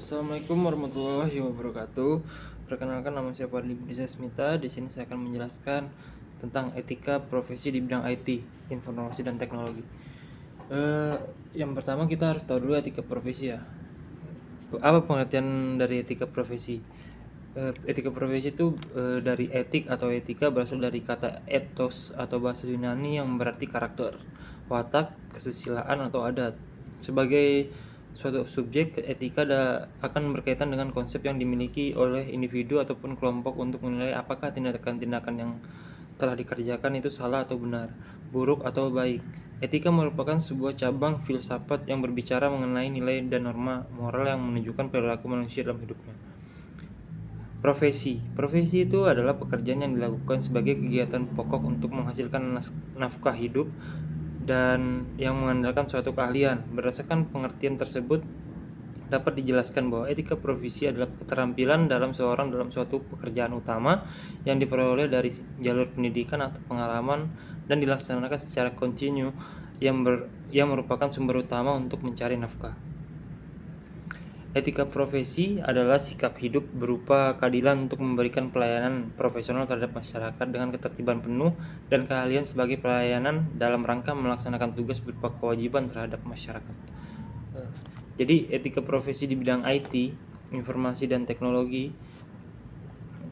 Assalamualaikum warahmatullahi wabarakatuh. Perkenalkan, nama saya Fadli Budi Sasmita. Di sini saya akan menjelaskan tentang etika profesi di bidang IT, informasi dan teknologi. Yang pertama kita harus tahu dulu etika profesi ya. Apa pengertian dari etika profesi? Etika profesi itu dari etik atau etika berasal dari kata ethos atau bahasa Yunani yang berarti karakter, watak, kesusilaan atau adat. Sebagai suatu subjek, etika akan berkaitan dengan konsep yang dimiliki oleh individu ataupun kelompok untuk menilai apakah tindakan-tindakan yang telah dikerjakan itu salah atau benar, buruk atau baik. Etika merupakan sebuah cabang filsafat yang berbicara mengenai nilai dan norma moral yang menunjukkan perilaku manusia dalam hidupnya. Profesi itu adalah pekerjaan yang dilakukan sebagai kegiatan pokok untuk menghasilkan nafkah hidup dan yang mengandalkan suatu keahlian. Berdasarkan pengertian tersebut, dapat dijelaskan bahwa etika profesi adalah keterampilan dalam seorang dalam suatu pekerjaan utama yang diperoleh dari jalur pendidikan atau pengalaman dan dilaksanakan secara kontinu yang merupakan sumber utama untuk mencari nafkah. Etika profesi adalah sikap hidup berupa keadilan untuk memberikan pelayanan profesional terhadap masyarakat dengan ketertiban penuh dan keahlian sebagai pelayanan dalam rangka melaksanakan tugas berupa kewajiban terhadap masyarakat. Jadi etika profesi di bidang IT, informasi dan teknologi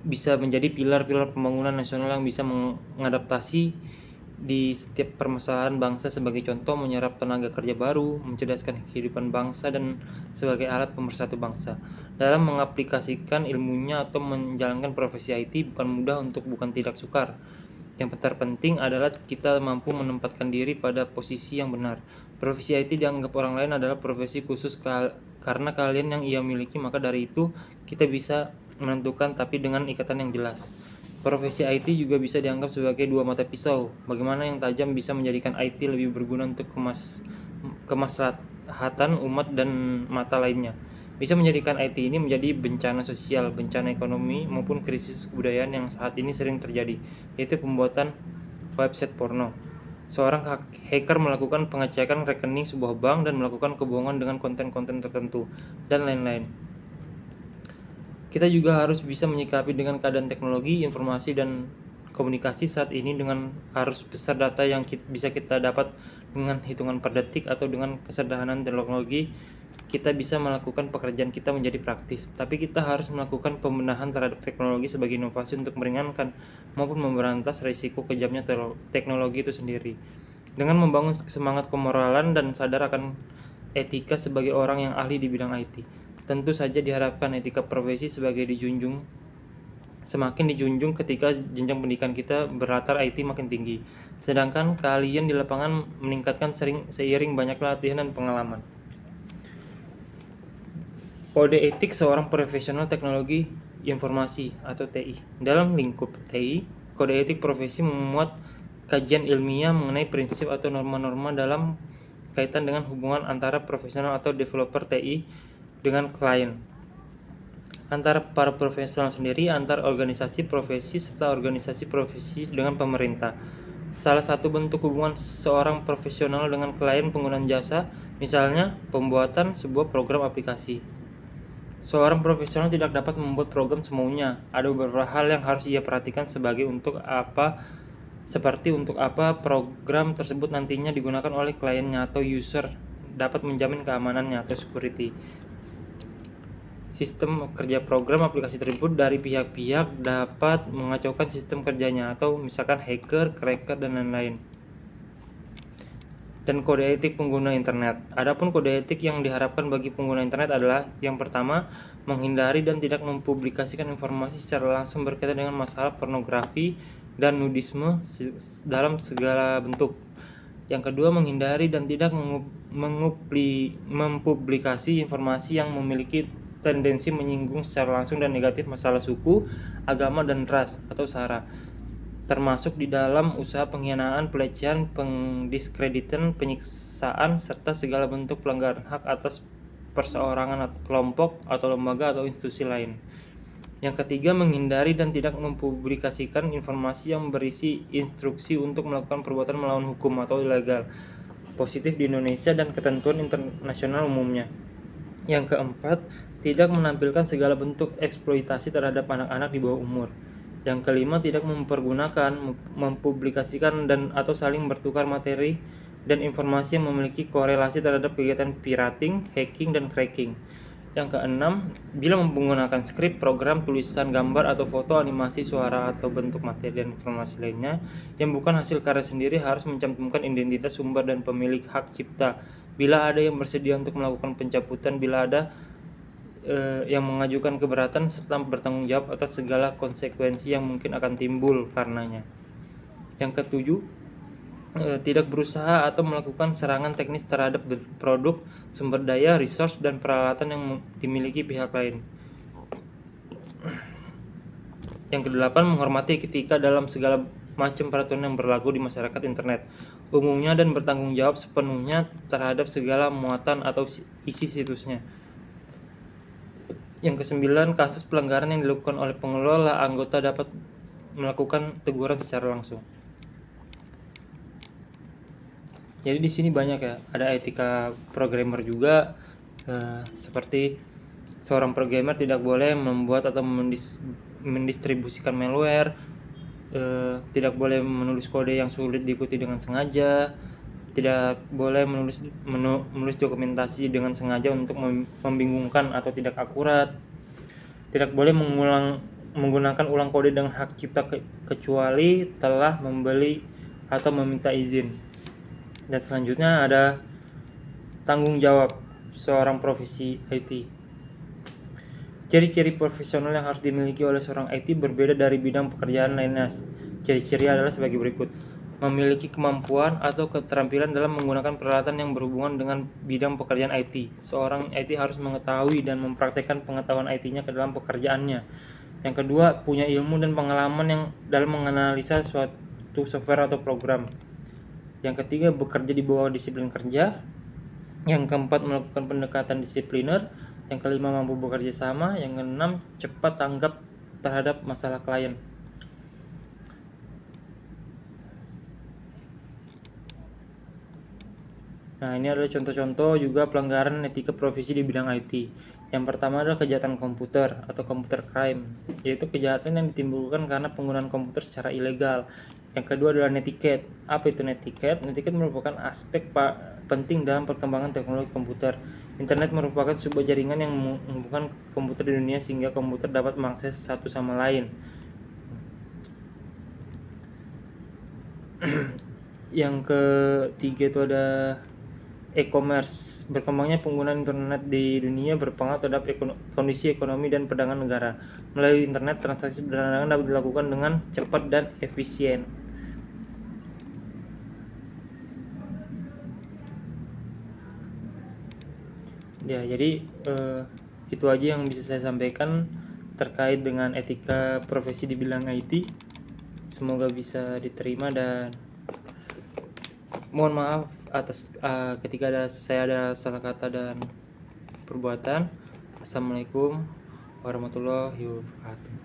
bisa menjadi pilar-pilar pembangunan nasional yang bisa mengadaptasi di setiap permasalahan bangsa. Sebagai contoh, menyerap tenaga kerja baru, mencerdaskan kehidupan bangsa, dan sebagai alat pemersatu bangsa. Dalam mengaplikasikan ilmunya atau menjalankan profesi IT bukan mudah bukan tidak sukar. Yang terpenting adalah kita mampu menempatkan diri pada posisi yang benar. Profesi IT dianggap orang lain adalah profesi khusus karena kalian yang ia miliki, maka dari itu kita bisa menentukan tapi dengan ikatan yang jelas. Profesi IT juga bisa dianggap sebagai dua mata pisau. Bagaimana yang tajam bisa menjadikan IT lebih berguna untuk kemaslahatan umat dan mata lainnya. Bisa menjadikan IT ini menjadi bencana sosial, bencana ekonomi, maupun krisis kebudayaan yang saat ini sering terjadi, yaitu pembuatan website porno. Seorang hacker melakukan pengecekan rekening sebuah bank dan melakukan kebohongan dengan konten-konten tertentu, dan lain-lain. Kita juga harus bisa menyikapi dengan keadaan teknologi, informasi, dan komunikasi saat ini dengan arus besar data yang bisa kita dapat dengan hitungan per detik atau dengan kesederhanaan teknologi. Kita bisa melakukan pekerjaan kita menjadi praktis, tapi kita harus melakukan pembenahan terhadap teknologi sebagai inovasi untuk meringankan maupun memberantas risiko kejamnya teknologi itu sendiri. Dengan membangun semangat kemoralan dan sadar akan etika sebagai orang yang ahli di bidang IT, tentu saja diharapkan etika profesi semakin dijunjung ketika jenjang pendidikan kita berlatar IT makin tinggi, sedangkan keahlian di lapangan meningkatkan seiring banyaknya latihan dan pengalaman. Kode etik seorang profesional teknologi informasi atau TI. Dalam lingkup TI, kode etik profesi memuat kajian ilmiah mengenai prinsip atau norma-norma dalam kaitan dengan hubungan antara profesional atau developer TI dengan klien, antara para profesional sendiri, antar organisasi profesi, serta organisasi profesi dengan pemerintah. Salah satu bentuk hubungan seorang profesional dengan klien penggunaan jasa, misalnya pembuatan sebuah program aplikasi. Seorang profesional tidak dapat membuat program semaunya. Ada beberapa hal yang harus ia perhatikan seperti untuk apa program tersebut nantinya digunakan oleh kliennya atau user, dapat menjamin keamanannya atau security. Sistem kerja program aplikasi tersebut dari pihak-pihak dapat mengacaukan sistem kerjanya, atau misalkan hacker, cracker, dan lain-lain. Dan kode etik pengguna internet. Adapun kode etik yang diharapkan bagi pengguna internet adalah: yang pertama, menghindari dan tidak mempublikasikan informasi secara langsung berkaitan dengan masalah pornografi dan nudisme dalam segala bentuk. Yang kedua, menghindari dan tidak mempublikasi informasi yang memiliki tendensi menyinggung secara langsung dan negatif masalah suku, agama, dan ras atau sara, termasuk di dalam usaha pengkhianatan, pelecehan, pendiskreditan, penyiksaan, serta segala bentuk pelanggaran hak atas perseorangan, kelompok, atau lembaga atau institusi lain. Yang ketiga, menghindari dan tidak mempublikasikan informasi yang berisi instruksi untuk melakukan perbuatan melawan hukum atau ilegal, positif di Indonesia dan ketentuan internasional umumnya. Yang keempat, tidak menampilkan segala bentuk eksploitasi terhadap anak-anak di bawah umur. Yang kelima, tidak mempergunakan, mempublikasikan atau saling bertukar materi dan informasi yang memiliki korelasi terhadap kegiatan pirating, hacking, dan cracking. Yang keenam, bila menggunakan skrip, program, tulisan, gambar, atau foto, animasi, suara, atau bentuk materi dan informasi lainnya yang bukan hasil karya sendiri harus mencantumkan identitas sumber dan pemilik hak cipta. Bila ada yang bersedia untuk melakukan pencabutan, bila ada yang mengajukan keberatan serta bertanggung jawab atas segala konsekuensi yang mungkin akan timbul karenanya. Yang ketujuh, tidak berusaha atau melakukan serangan teknis terhadap produk, sumber daya, resource, dan peralatan yang dimiliki pihak lain. Yang kedelapan, menghormati etika dalam segala macam peraturan yang berlaku di masyarakat internet umumnya dan bertanggung jawab sepenuhnya terhadap segala muatan atau isi situsnya. Yang kesembilan, kasus pelanggaran yang dilakukan oleh pengelola, anggota dapat melakukan teguran secara langsung. Jadi di sini banyak ya, ada etika programmer juga, seperti seorang programmer tidak boleh membuat atau mendistribusikan malware, tidak boleh menulis kode yang sulit diikuti dengan sengaja, tidak boleh menulis dokumentasi dengan sengaja untuk membingungkan atau tidak akurat, tidak boleh menggunakan ulang kode dengan hak cipta kecuali telah membeli atau meminta izin. Dan selanjutnya ada tanggung jawab seorang profesi IT. Ciri-ciri profesional yang harus dimiliki oleh seorang IT berbeda dari bidang pekerjaan lainnya. Ciri-ciri adalah sebagai berikut: memiliki kemampuan atau keterampilan dalam menggunakan peralatan yang berhubungan dengan bidang pekerjaan IT. Seorang IT harus mengetahui dan mempraktekkan pengetahuan IT-nya ke dalam pekerjaannya. Yang kedua, punya ilmu dan pengalaman yang dalam menganalisa suatu software atau program. Yang ketiga, bekerja di bawah disiplin kerja. Yang keempat, melakukan pendekatan disipliner. Yang kelima, mampu bekerja sama. Yang keenam, cepat tanggap terhadap masalah klien. Nah, ini adalah contoh-contoh juga pelanggaran etika profesi di bidang IT. Yang pertama adalah kejahatan komputer atau computer crime, yaitu kejahatan yang ditimbulkan karena penggunaan komputer secara ilegal. Yang kedua adalah netiquette. Apa itu netiquette? Netiquette merupakan aspek penting dalam perkembangan teknologi komputer. Internet merupakan sebuah jaringan yang menghubungkan komputer di dunia sehingga komputer dapat mengakses satu sama lain. Yang ketiga itu ada e-commerce. Berkembangnya penggunaan internet di dunia berpengaruh terhadap kondisi ekonomi dan perdagangan negara. Melalui internet, transaksi perdagangan dapat dilakukan dengan cepat dan efisien. Ya, jadi itu aja yang bisa saya sampaikan terkait dengan etika profesi di bidang IT. Semoga bisa diterima dan mohon maaf atas ketika saya ada salah kata dan perbuatan. Assalamualaikum warahmatullahi wabarakatuh.